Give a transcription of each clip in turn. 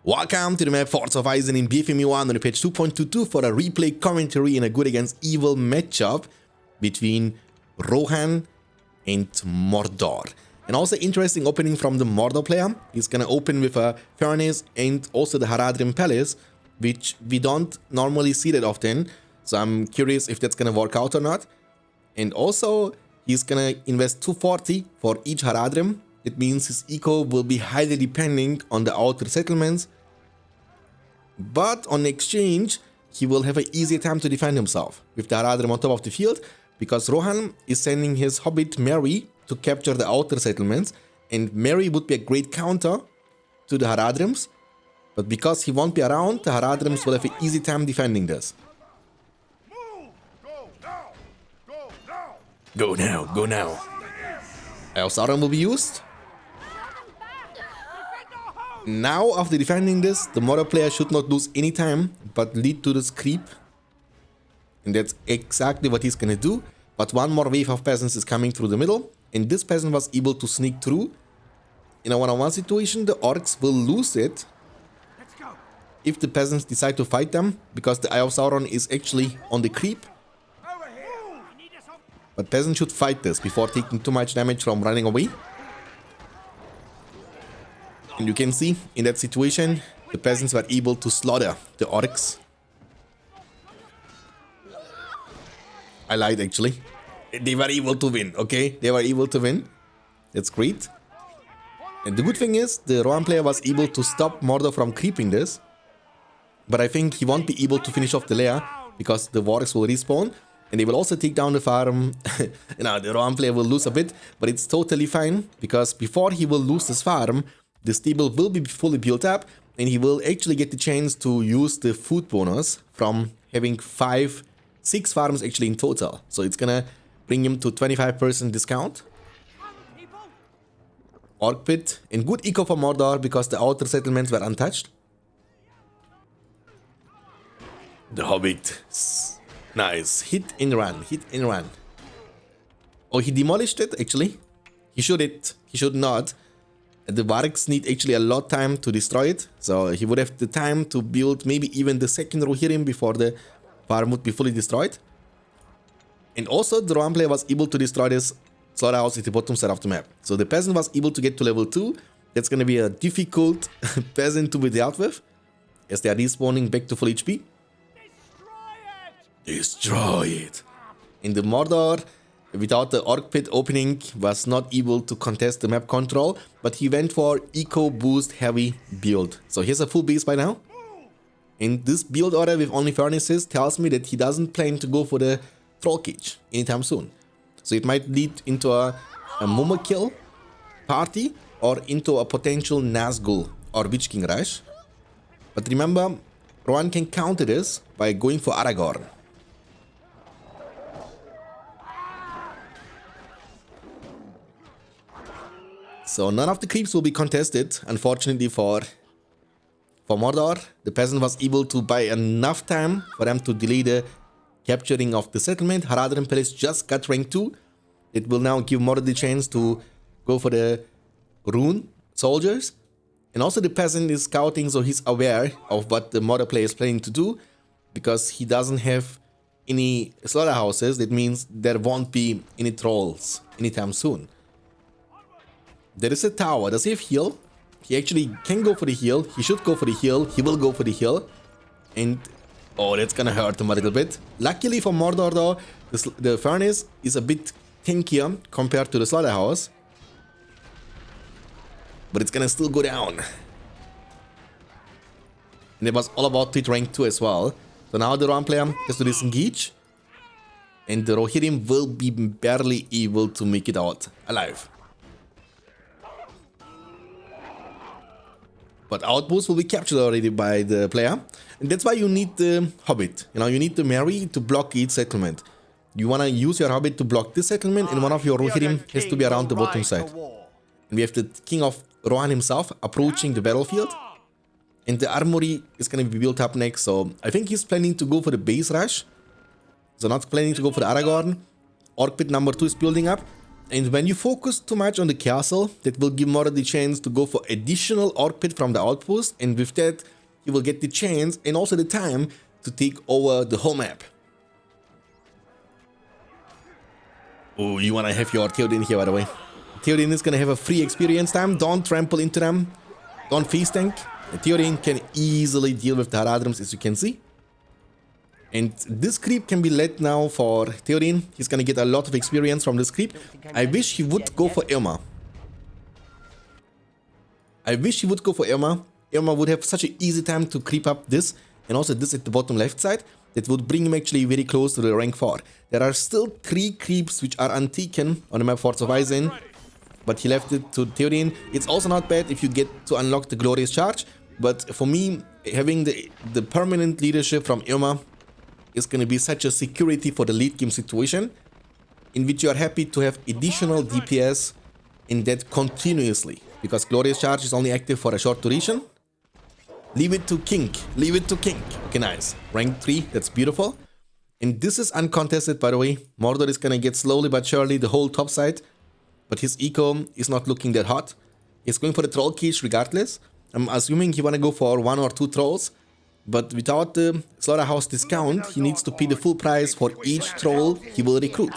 Welcome to the map Forts of Eisen in BFME 1 on the page 2.22 for a replay commentary in a good against evil matchup between Rohan and Mordor. And also interesting opening from the Mordor player. He's gonna open with a furnace and also the Haradrim Palace, which we don't normally see that often. So I'm curious if that's gonna work out or not. And also he's gonna invest 240 for each Haradrim. It means his eco will be highly depending on the outer settlements. But on exchange, he will have an easier time to defend himself with the Haradrim on top of the field, because Rohan is sending his hobbit Mary to capture the outer settlements, and Mary would be a great counter to the Haradrims. But because he won't be around, the Haradrims will have an easy time defending this. Go now, go now. Sauron will be used. Now, after defending this, the Mordor player should not lose any time, but lead to this creep. And that's exactly what he's gonna do. But one more wave of peasants is coming through the middle, and this peasant was able to sneak through. In a one-on-one situation, the orcs will lose it if the peasants decide to fight them, because the Eye of Sauron is actually on the creep. But peasants should fight this before taking too much damage from running away. And you can see, in that situation, the peasants were able to slaughter the orcs. I lied, actually. They were able to win, okay? They were able to win. That's great. And the good thing is, the Rohan player was able to stop Mordor from creeping this. But I think he won't be able to finish off the lair, because the wargs will respawn. And they will also take down the farm. Now, the Rohan player will lose a bit, but it's totally fine, because before he will lose this farm, the stable will be fully built up, and he will actually get the chance to use the food bonus from having 6 farms actually in total. So it's gonna bring him to 25% discount. Orc pit and good eco for Mordor because the outer settlements were untouched. The Hobbit. Nice. Hit and run. Hit and run. Oh, he demolished it actually. He should not. The wargs need actually a lot of time to destroy it, so he would have the time to build maybe even the second Rohirrim before the farm would be fully destroyed. And also the Rohan player was able to destroy this slaughterhouse at the bottom side of the map. So the peasant was able to get to level 2. That's gonna be a difficult peasant to be dealt with, as they are respawning back to full HP. Destroy it! In the Mordor, without the orc pit opening, was not able to contest the map control, but he went for eco boost heavy build. So here's a full base by now. And this build order with only furnaces tells me that he doesn't plan to go for the troll cage anytime soon. So it might lead into a Mumakil party or into a potential Nazgul or Witch King rush. But remember, Rohan can counter this by going for Aragorn. So none of the creeps will be contested, unfortunately for Mordor. The peasant was able to buy enough time for them to delay the capturing of the settlement. Haradrim Palace just got rank 2. It will now give Mordor the chance to go for the rune soldiers. And also the peasant is scouting, so he's aware of what the Mordor player is planning to do, because he doesn't have any slaughterhouses. That means there won't be any trolls anytime soon. There is a tower. Does he have heal? He actually can go for the heal. He should go for the heal. He will go for the heal. And oh, that's gonna hurt him a little bit. Luckily for Mordor though, the furnace is a bit tankier compared to the slaughterhouse. But it's gonna still go down. And it was all about to hit rank 2 as well. So now the Rohan player has to disengage. And the Rohirrim will be barely able to make it out alive. But outposts will be captured already by the player. And that's why you need the Hobbit. You know, you need the Mary to block each settlement. You want to use your Hobbit to block this settlement, and one of your Rohirrim has to be around the bottom side. And we have the King of Rohan himself approaching the battlefield. And the armory is going to be built up next. So I think he's planning to go for the base rush. So not planning to go for the Aragorn. Orc pit number 2 is building up. And when you focus too much on the castle, that will give Mordor the chance to go for additional orc pit from the outpost, and with that, he will get the chance and also the time to take over the whole map. Oh, you wanna have your Theoden here, by the way. Theoden is gonna have a free experience time. Don't trample into them. Don't face tank. Theoden can easily deal with the Haradrims, as you can see. And this creep can be led now for Theoden. He's gonna get a lot of experience from this creep. I wish he would go for Irma. Irma would have such an easy time to creep up this, and also this at the bottom left side. That would bring him actually very close to the rank 4. There are still 3 creeps which are untaken on the map Forts of Eisen, but he left it to Theoden. It's also not bad if you get to unlock the Glorious Charge, but for me, having the permanent leadership from Irma is going to be such a security for the late game situation, in which you are happy to have additional DPS in that continuously, because Glorious Charge is only active for a short duration. Leave it to King. Leave it to King. Okay, nice. Rank 3. That's beautiful. And this is uncontested, by the way. Mordor is going to get slowly but surely the whole top side. But his eco is not looking that hot. He's going for the troll cage regardless. I'm assuming he want to go for 1 or 2 trolls. But without the slaughterhouse discount, he needs to pay the full price for each troll he will recruit.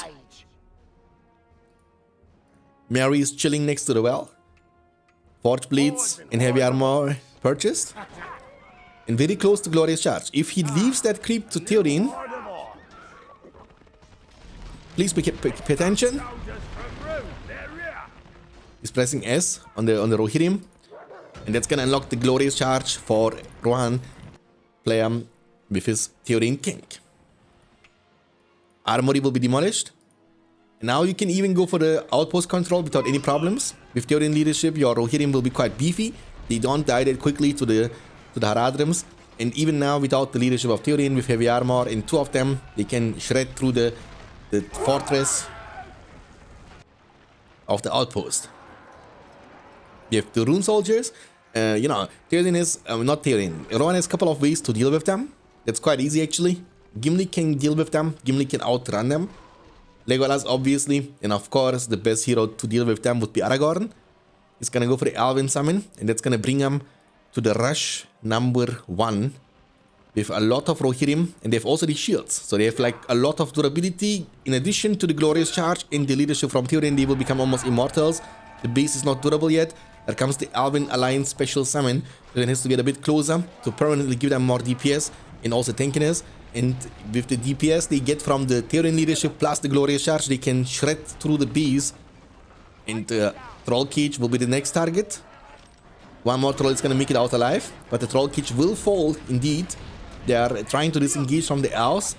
Mary is chilling next to the well. Forge Blades and Heavy Armor purchased. And very close to Glorious Charge. If he leaves that creep to Theoden, please pay attention. He's pressing S on the Rohirrim, and that's gonna unlock the Glorious Charge for Rohan player with his Theoden King. Armory will be demolished. And now you can even go for the outpost control without any problems. With Theoden leadership, your Rohirrim will be quite beefy. They don't die that quickly to the Haradrims. And even now, without the leadership of Theoden with heavy armor and 2 of them, they can shred through the fortress of the outpost. You have the rune soldiers. You know, Theoden is not Theoden. Rohan has a couple of ways to deal with them. That's quite easy actually. Gimli can deal with them. Gimli can outrun them. Legolas obviously, and of course the best hero to deal with them would be Aragorn. He's gonna go for the Alvin summon, and that's gonna bring him to the rush number 1 with a lot of Rohirrim, and they have also the shields, so they have like a lot of durability. In addition to the Glorious Charge and the leadership from Theoden, they will become almost immortals. The base is not durable yet. There comes the Alvin Alliance special summon, so it has to get a bit closer to permanently give them more DPS and also tankiness. And with the DPS they get from the Theoden leadership plus the Glorious Charge, they can shred through the bees. And Troll Cage will be the next target. 1 more troll is gonna make it out alive, but the Troll Cage will fall indeed. They are trying to disengage from the elves.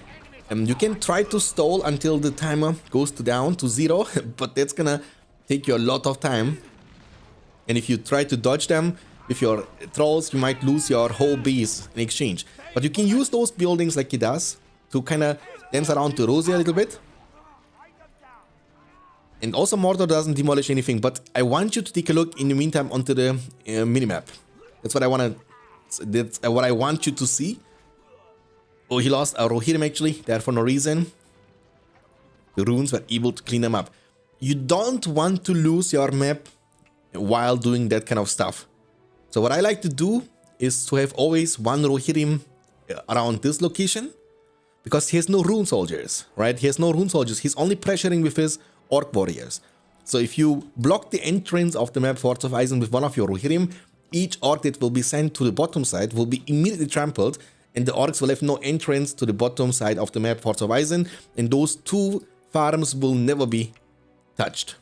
You can try to stall until the timer goes down to 0, but that's gonna take you a lot of time. And if you try to dodge them with your trolls, you might lose your whole base in exchange. But you can use those buildings like he does to kind of dance around to Rosie a little bit. And also Mordor doesn't demolish anything, but I want you to take a look in the meantime onto the minimap. That's what I want you to see. Oh, he lost a Rohirrim actually, there for no reason. The runes were able to clean them up. You don't want to lose your map while doing that kind of stuff. So what I like to do is to have always 1 Rohirrim around this location, because he has no rune soldiers, right? He has no rune soldiers. He's only pressuring with his orc warriors. So if you block the entrance of the map Forts of Eisen with 1 of your Rohirrim, each orc that will be sent to the bottom side will be immediately trampled, and the orcs will have no entrance to the bottom side of the map Forts of Eisen, and those 2 farms will never be touched.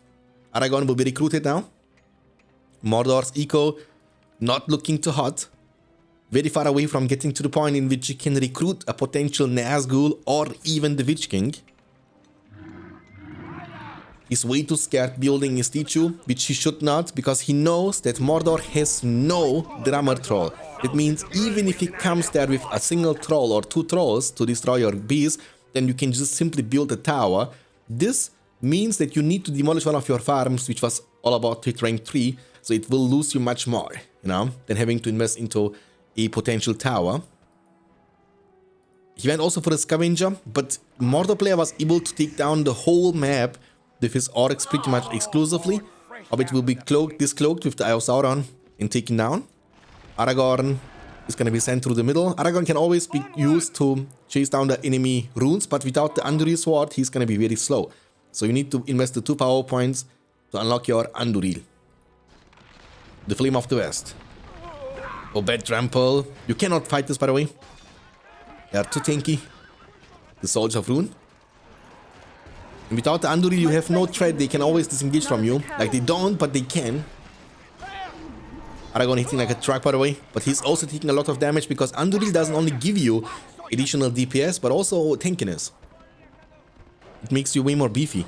Aragorn will be recruited now. Mordor's eco not looking too hot. Very far away from getting to the point in which he can recruit a potential Nazgul or even the Witch King. He's way too scared building his statue, which he should not, because he knows that Mordor has no drummer troll. That means even if he comes there with a single troll or 2 trolls to destroy your base, then you can just simply build a tower. This means that you need to demolish 1 of your farms, which was all about hit rank 3, so it will lose you much more, you know, than having to invest into a potential tower. He went also for the Scavenger, but Mordor player was able to take down the whole map with his orcs pretty much exclusively. Hobbit will be discloaked with the Eye of Sauron and taken down. Aragorn is going to be sent through the middle. Aragorn can always be used to chase down the enemy runes, but without the Anduril sword, he's going to be very slow. So you need to invest the 2 power points to unlock your Anduril. The Flame of the West. Oh, bad trample. You cannot fight this, by the way. They are too tanky. The Soldier of Rune. And without the Anduril, you have no threat. They can always disengage from you. Like, they don't, but they can. Aragorn hitting like a truck, by the way. But he's also taking a lot of damage because Anduril doesn't only give you additional DPS, but also tankiness. It makes you way more beefy.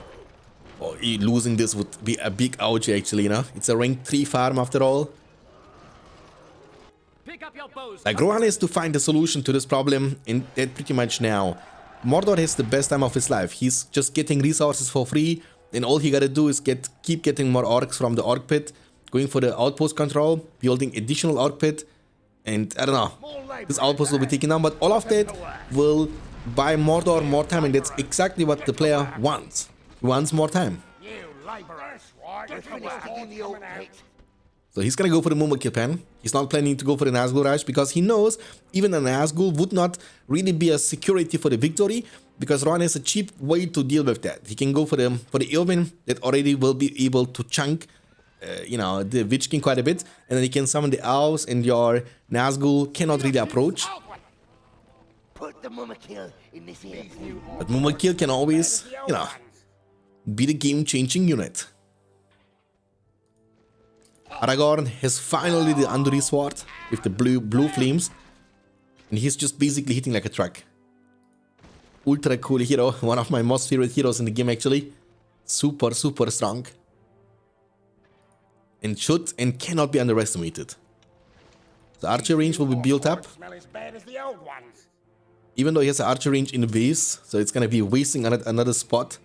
Oh, losing this would be a big ouch, actually, you know? It's a rank 3 farm after all. Like, Rohan has to find a solution to this problem, and that pretty much now. Mordor has the best time of his life. He's just getting resources for free, and all he gotta do is keep getting more orcs from the orc pit, going for the outpost control, building additional orc pit, and I don't know, this outpost will be taken down, but all of that will buy Mordor more time, and that's exactly what the player wants. He wants more time. So he's gonna go for the Mumakil pen. He's not planning to go for the Nazgul Rush because he knows even a Nazgul would not really be a security for the victory, because Rohan has a cheap way to deal with that. He can go for the Eowyn that already will be able to chunk, you know, the Witch King quite a bit, and then he can summon the Elves, and your Nazgul cannot really approach. Put the Mumakil in this here. But Mumakil can always, you know, be the game-changing unit. Aragorn has finally the Anduril sword with the blue flames, and he's just basically hitting like a truck. Ultra cool hero, one of my most favorite heroes in the game actually. Super strong. And should and cannot be underestimated. The archer range will be built up. Even though he has an archer range in the base, so it's gonna be wasting another spot.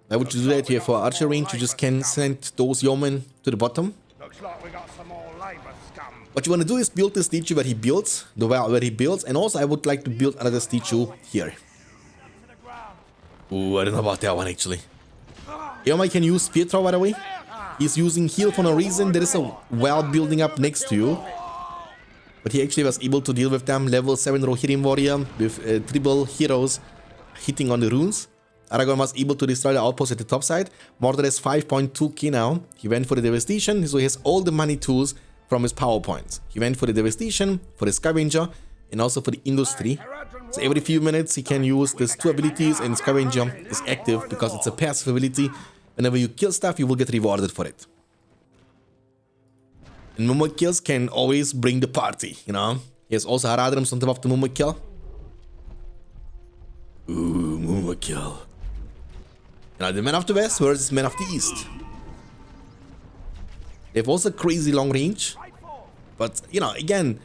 Why would you do that here for archer range? You just can send those yeomen to the bottom. Looks like we got some more labor scum. What you want to do is build the statue where he builds, the well where he builds, and also I would like to build another statue here. Ooh, I don't know about that one actually. Eowyn can use spear throw, by the way. He's using heal for no reason. There is a well building up next to you. But he actually was able to deal with them. Level 7 Rohirrim warrior with tribal heroes hitting on the runes. Aragorn was able to destroy the outpost at the top side. Mordor has 5.2k now. He went for the devastation, so he has all the money tools from his power points. He went for the devastation, for the scavenger, and also for the industry. So every few minutes he can use these 2 abilities, and scavenger is active because it's a passive ability. Whenever you kill stuff, you will get rewarded for it. And Mumakils can always bring the party, you know. He has also Haradrims on top of the Mumakil. Ooh, Mumakil. Now the Men of the West versus Men of the East. They have also crazy long range. But, you know, again,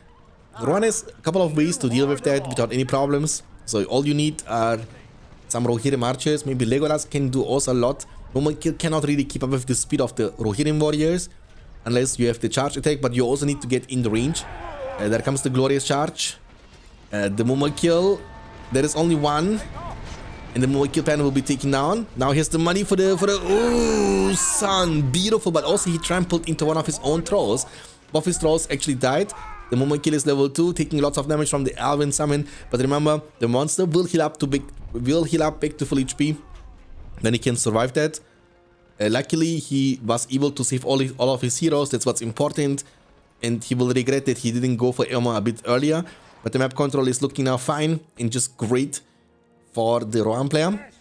Rohan has a couple of ways to deal with that without any problems. So all you need are some Rohirrim archers. Maybe Legolas can do also a lot. Mumakil cannot really keep up with the speed of the Rohirrim warriors unless you have the charge attack, but you also need to get in the range. There comes the glorious charge. The Mumakil, there is only one. And the Mumakil pen will be taken down. Now he has the money for the ooh, son, beautiful. But also he trampled into one of his own trolls. Both his trolls actually died. The Mumakil is level 2, taking lots of damage from the Elven summon. But remember, the monster will heal up back to full HP. Then he can survive that. Luckily, he was able to save all of his heroes. That's what's important. And he will regret that he didn't go for Eowyn a bit earlier. But the map control is looking now fine and just great for the Rohan player.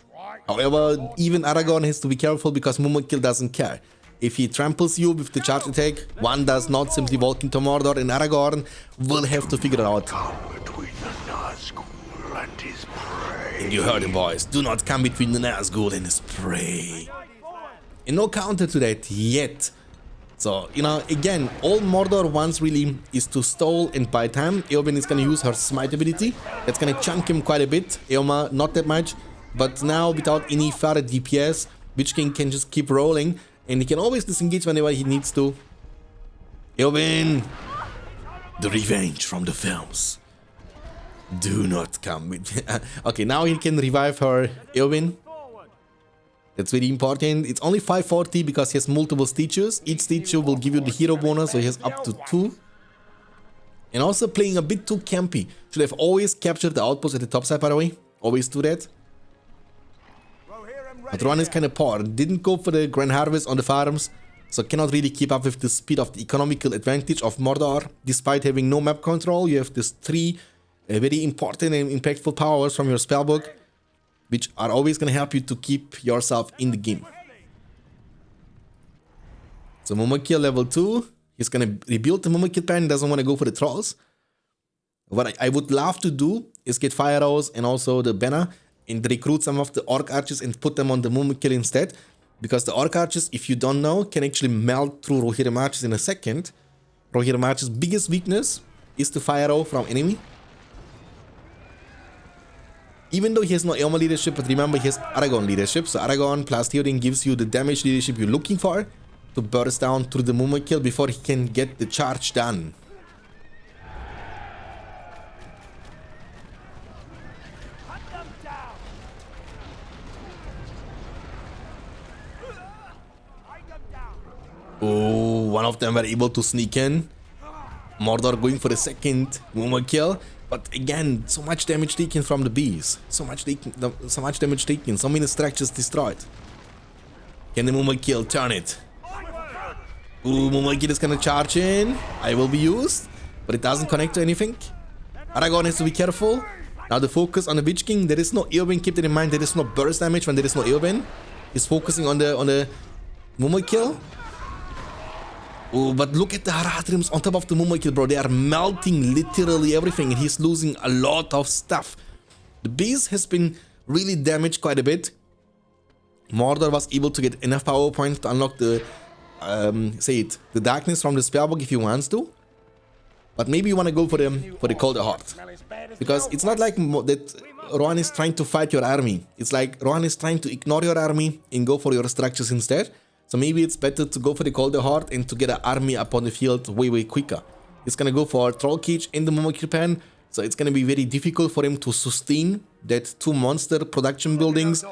However, even Aragorn has to be careful because Mumakil doesn't care. If he tramples you with the charge attack, one does not simply walk into Mordor, and Aragorn will have to figure it out. And you heard him, boys. Do not come between the Nazgul and his prey. And no counter to that yet. So, you know, again, all Mordor wants really is to stall and buy time. Eowyn is gonna use her smite ability. That's gonna chunk him quite a bit. Eowyn, not that much. But now, without any further DPS, Witch King can just keep rolling. And he can always disengage whenever he needs to. Eowyn! The revenge from the films. Do not come with... Okay, now he can revive her Eowyn. That's very important. It's only 540 because he has multiple stitches. Each stitch will give you the hero bonus, so he has up to 2. And also playing a bit too campy. Should have always captured the outpost at the top side, by the way. Always do that. But Rohan is kind of poor. Didn't go for the Grand Harvest on the farms, so cannot really keep up with the speed of the economical advantage of Mordor. Despite having no map control, you have these 3 very important and impactful powers from your spellbook, which are always going to help you to keep yourself in the game. So Mumakil level 2. He's going to rebuild the Mumakil pen, doesn't want to go for the trolls. What I would love to do is get fire arrows and also the banner and recruit some of the orc archers and put them on the Mumakil instead. Because the orc archers, if you don't know, can actually melt through Rohirrim archers in a second. Rohirrim archers' biggest weakness is the fire arrow from enemy. Even though he has no Elma leadership, but remember he has Aragorn leadership. So Aragorn plus Theoden gives you the damage leadership you're looking for to burst down through the Mumakil before he can get the charge done. Oh, one of them were able to sneak in. Mordor going for the second Mumakil. But again, so much damage taken from the bees. So much damage taken. So many structures destroyed. Can the Mumakil turn it? Ooh, Mumakil is gonna charge in. I will be used. But it doesn't connect to anything. Aragorn has to be careful. Now the focus on the Witch King. There is no Eowyn. Keep that in mind. There is no burst damage when there is no Eowyn. He's focusing on the Mumakil. Oh, but look at the Haradrims on top of the Mumakil, bro. They are melting literally everything, and he's losing a lot of stuff. The base has been really damaged quite a bit. Mordor was able to get enough power points to unlock the, the darkness from the spellbook if he wants to. But maybe you want to go for the Colder Heart. Because it's not like that Rohan is trying to fight your army. It's like Rohan is trying to ignore your army and go for your structures instead. So maybe it's better to go for the Colder Heart and to get an army up on the field way quicker. He's gonna go for Troll Cage in the Mumakil pen, so it's gonna be very difficult for him to sustain that 2 monster production buildings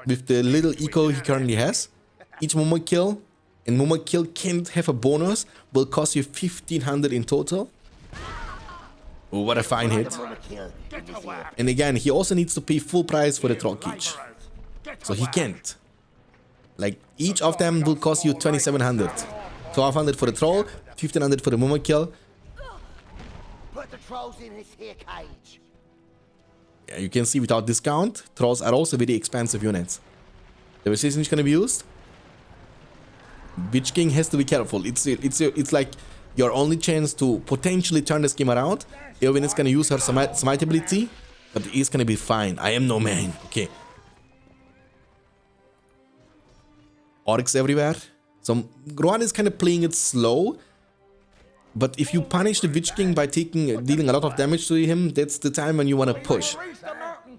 with the little eco he currently has. Each Mumakil, and Mumakil can't have a bonus, will cost you 1500 in total. Oh, what a fine hit. And again, he also needs to pay full price for the Troll Cage. So he can't. Like, each of them will cost you 2700. 1200 for the troll, 1500 for the Mumakil. Put the trolls in his here cage. Yeah, you can see without discount, trolls are also very expensive units. The resistance is gonna be used. Witch King has to be careful. It's like your only chance to potentially turn this game around. Eowyn is gonna use her smite ability, but it's gonna be fine. I am no man. Okay. Orcs everywhere. So Rohan is kind of playing it slow. But if you punish the Witch King by dealing a lot of damage to him, that's the time when you want to push.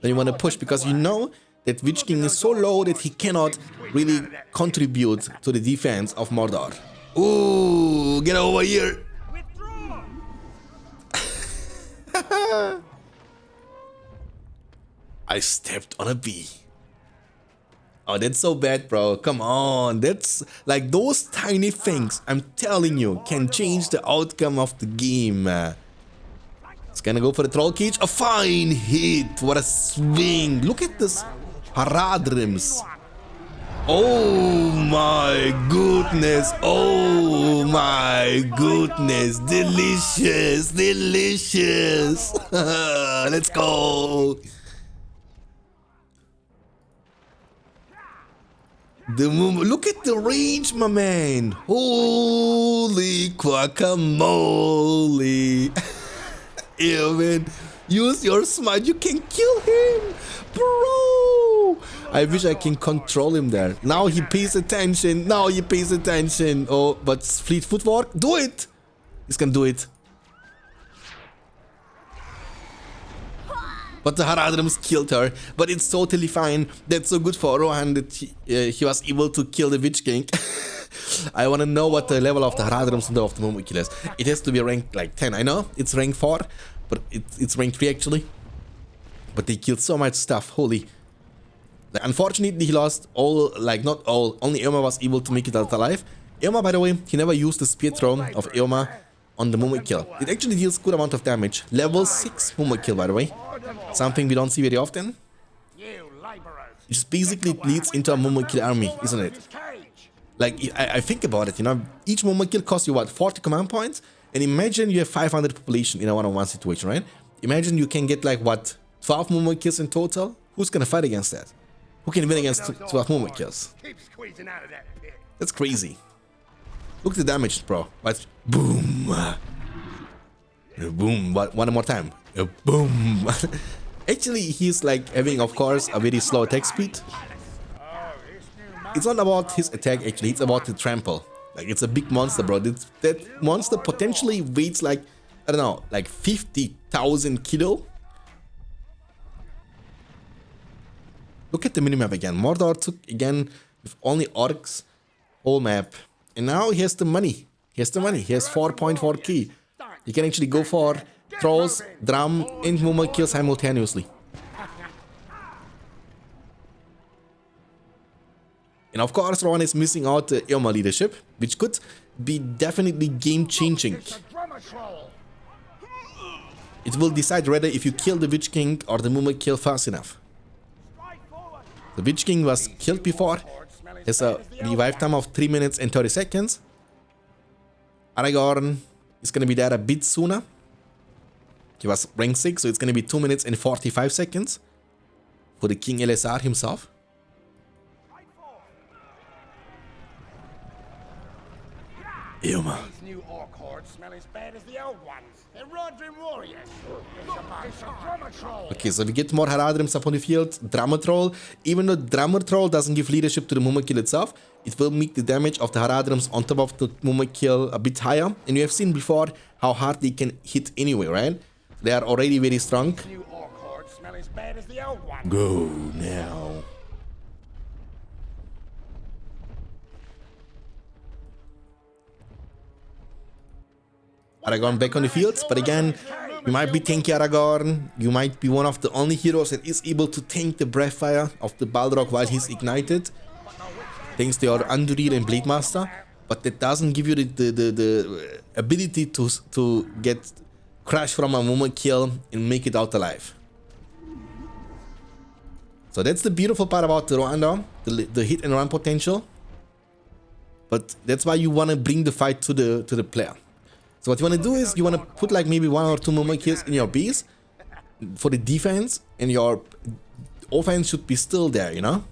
Then you want to push because you know that Witch King is so low that he cannot really contribute to the defense of Mordor. Ooh, get over here. I stepped on a bee. Oh, that's so bad, bro. Come on. That's like those tiny things, I'm telling you, can change the outcome of the game. It's gonna go for the Troll Cage. A fine hit. What a swing. Look at this Haradrims. Oh my goodness. Oh my goodness. Delicious. Delicious. Let's go. Look at the range, my man. Holy guacamole. Eowyn, use your smite. You can kill him, bro. I wish I can control him there. Now he pays attention. Now he pays attention. Oh, but fleet footwork. Do it. He's gonna do it. But the Haradrims killed her. But it's totally fine. That's so good for Rohan that he was able to kill the Witch King. I want to know what the level of the Haradrims and of the Mumakil is. It has to be ranked like 10. I know it's rank 4, but it's rank 3 actually. But they killed so much stuff. Holy. Like, unfortunately, he lost all, like not all, only Irma was able to make it out alive. Irma, by the way, he never used the spear throw of Irma on the Mumakil. It actually deals good amount of damage. Level 6 Mumakil, by the way. Something we don't see very often. It just basically leads into a Mumakil army, isn't it? Like, I think about it, you know, each Mumakil costs you, what, 40 command points? And imagine you have 500 population in a one-on-one situation, right? Imagine you can get, like, what, 12 Mumakils in total? Who's gonna fight against that? Who can win against 12 Mumakils? That's crazy. Look at the damage, bro. Watch. Boom. Boom. One more time. Boom. Actually, he's like having, of course, a very slow attack speed. It's not about his attack, actually. It's about the trample. Like, it's a big monster, bro. That monster potentially weighs like, I don't know, like 50,000 kilo. Look at the minimap again. Mordor took, again, with only orcs, whole map. And now he has the money. He has 4.4k. You can actually go for trolls, drum, and Mumakil simultaneously. And of course, Rohan is missing out the Irma leadership, which could be definitely game-changing. It will decide whether if you kill the Witch King or the Mumakil fast enough. The Witch King was killed before, has a revive time of 3 minutes and 30 seconds. Aragorn is going to be there a bit sooner. He was rank 6, so it's going to be 2 minutes and 45 seconds for the King LSR himself. Irma. These new orc hordes smell as bad as the old ones. They're Rodrin warriors. It's a drummer troll. Okay, so we get more Haradrims upon the field. Drummer Troll. Even though Drummer Troll doesn't give leadership to the Mumakil itself, it will make the damage of the Haradrims on top of the Mumakil a bit higher. And you have seen before how hard they can hit anyway, right? They are already very strong. New orc hordes smell as bad as the old ones. Go now. Aragorn back on the field, but again, you might be tanky Aragorn, you might be one of the only heroes that is able to tank the breath fire of the Balrog while he's ignited, thanks to your Anduril and Blade Master, but that doesn't give you the ability to get crushed from a Mumakil and make it out alive. So that's the beautiful part about the Rohan, the hit and run potential, but that's why you want to bring the fight to the player. So what you want to do is you want to put like maybe 1 or 2 Mumakils in your base for the defense, and your offense should be still there, you know?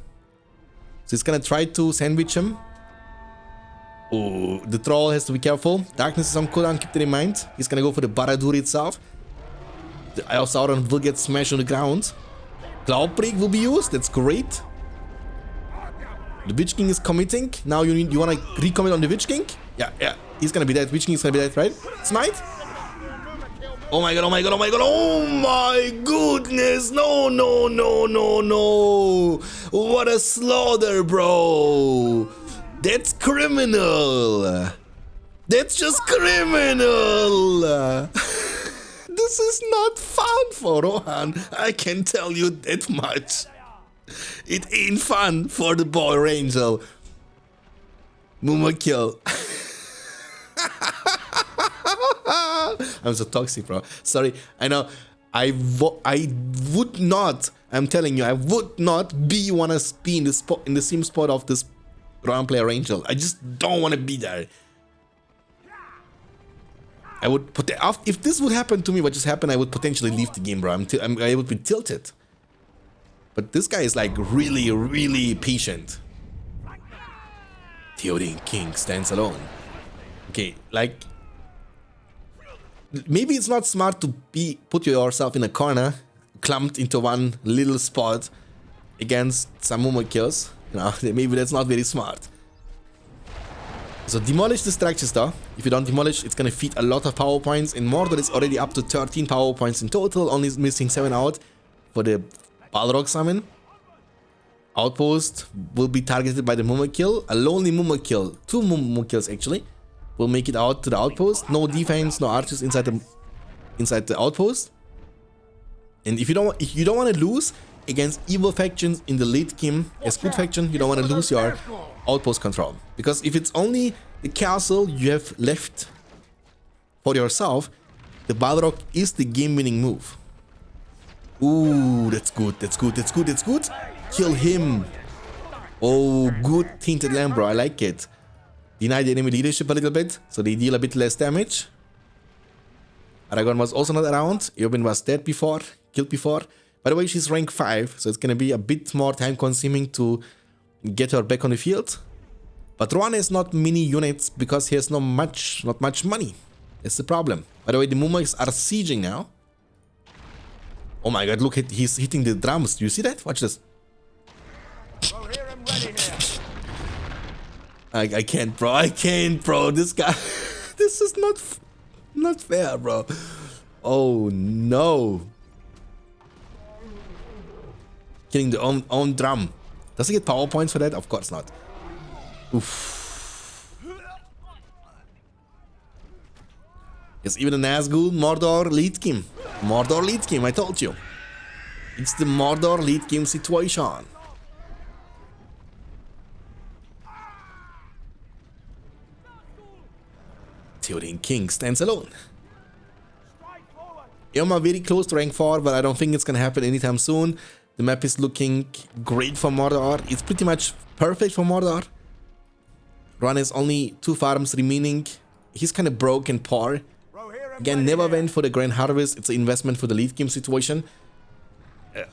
So it's gonna try to sandwich him. Oh, the troll has to be careful. Darkness is on cooldown, keep that in mind. He's gonna go for the Baradur itself. The Eye of Sauron will get smashed on the ground. Cloudbreak will be used, that's great. The Witch King is committing. Now you wanna recommit on the Witch King? Yeah. He's gonna be dead. Witch King is gonna be dead, right? Smite? Oh my god, oh my god, oh my god, oh my goodness! No. What a slaughter, bro! That's criminal! That's just criminal! This is not fun for Rohan. I can tell you that much. It ain't fun for the boy Ranger. Mumakil. I'm so toxic, bro. Sorry, I know. I would not. I'm telling you, I would not wanna be in the same spot of this Rohan player Angel. I just don't want to be there. I would if this would happen to me, what just happened, I would potentially leave the game, bro. I would be tilted. But this guy is like really patient. Theoden King stands alone. Okay, like, maybe it's not smart to put yourself in a corner, clumped into one little spot against some Mumakils. You know, maybe that's not very smart. So demolish the structures though. If you don't demolish, it's gonna feed a lot of power points. And Mordor is already up to 13 power points in total, only missing 7 out for the Balrog summon. Outpost will be targeted by the Mumakil. A lonely Mumakil, 2 Mumakils actually, will make it out to the outpost. No defense, no archers inside the outpost. And if you don't want to lose, against evil factions in the late game. As good faction, you don't want to lose your outpost control, because if it's only the castle you have left for yourself, the Balrog is the game-winning move. Ooh, that's good, that's good, that's good, that's good. Kill him. Oh, good Tainted Lamb, bro, I like it. Deny the enemy leadership a little bit, so they deal a bit less damage. Aragorn was also not around. Eowyn was dead before, killed before. By the way, she's rank 5, so it's gonna be a bit more time consuming to get her back on the field. But Rohan has not many units because he has not much money. That's the problem. By the way, the Mumakils are sieging now. Oh my god, look, he's hitting the drums. Do you see that? Watch this. I can't, bro. I can't, bro. This guy... this is not fair, bro. Oh, no. Killing the own drum. Does he get power points for that? Of course not. Oof. It's even a Nazgul Mordor lead game. Mordor lead game, I told you. It's the Mordor lead game situation. Theoden King stands alone. Eomer very close to rank 4, but I don't think it's gonna happen anytime soon. The map is looking great for Mordor. It's pretty much perfect for Mordor. Rohan has only 2 farms remaining. He's kind of broke and poor. Again, never went for the Grand Harvest. It's an investment for the late game situation.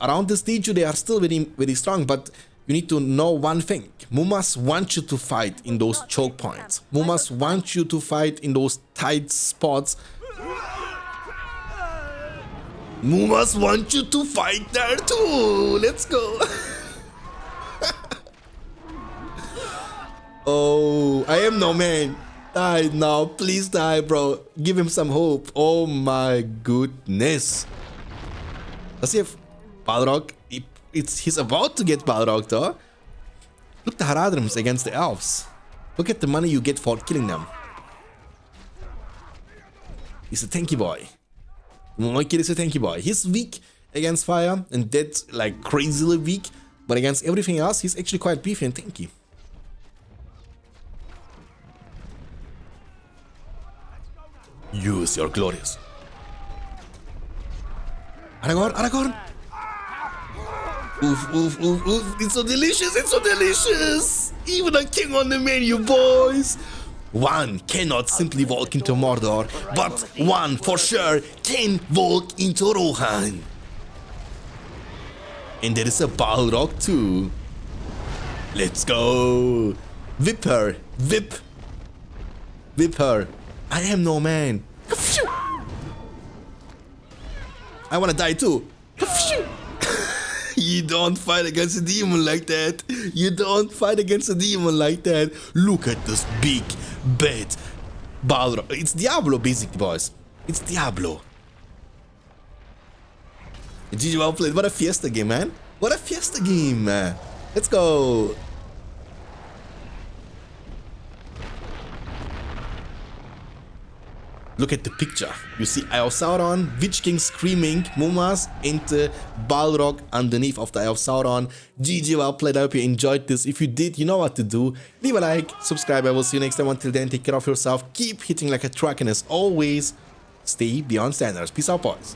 Around the stage, they are still very strong, but you need to know one thing. Mumas want you to fight in those choke points. Mumas want you to fight in those tight spots. Mumas want you to fight there too. Let's go. Oh, I am no man. Die now, please die, bro. Give him some hope. Oh my goodness. Does he have Balrog? He's about to get Balrog though. Look the Haradrims against the elves. Look at the money you get for killing them. He's a tanky boy. Mumakil is a tanky boy. He's weak against fire and that's like crazily weak, but against everything else, he's actually quite beefy and tanky. Use your glories. Aragorn, Aragorn! Oof, oof, oof, oof. It's so delicious, it's so delicious! Even a king on the menu, boys! One cannot simply walk into Mordor, but one for sure can walk into Rohan. And there is a Balrog too. Let's go! Whip her! Whip! Whip her! I am no man. I wanna die too. You don't fight against a demon like that. You don't fight against a demon like that. Look at this big, bad Balrog. It's Diablo basically, boys. It's Diablo. GG, well played. What a fiesta game, man. What a fiesta game, man. Let's go. Look at the picture. You see Eye of Sauron, Witch King screaming, Mumas, and the Balrog underneath of the Eye of Sauron. GG, well played. I hope you enjoyed this. If you did, you know what to do. Leave a like, subscribe. I will see you next time. Until then, take care of yourself. Keep hitting like a truck, and as always, stay beyond standards. Peace out, boys.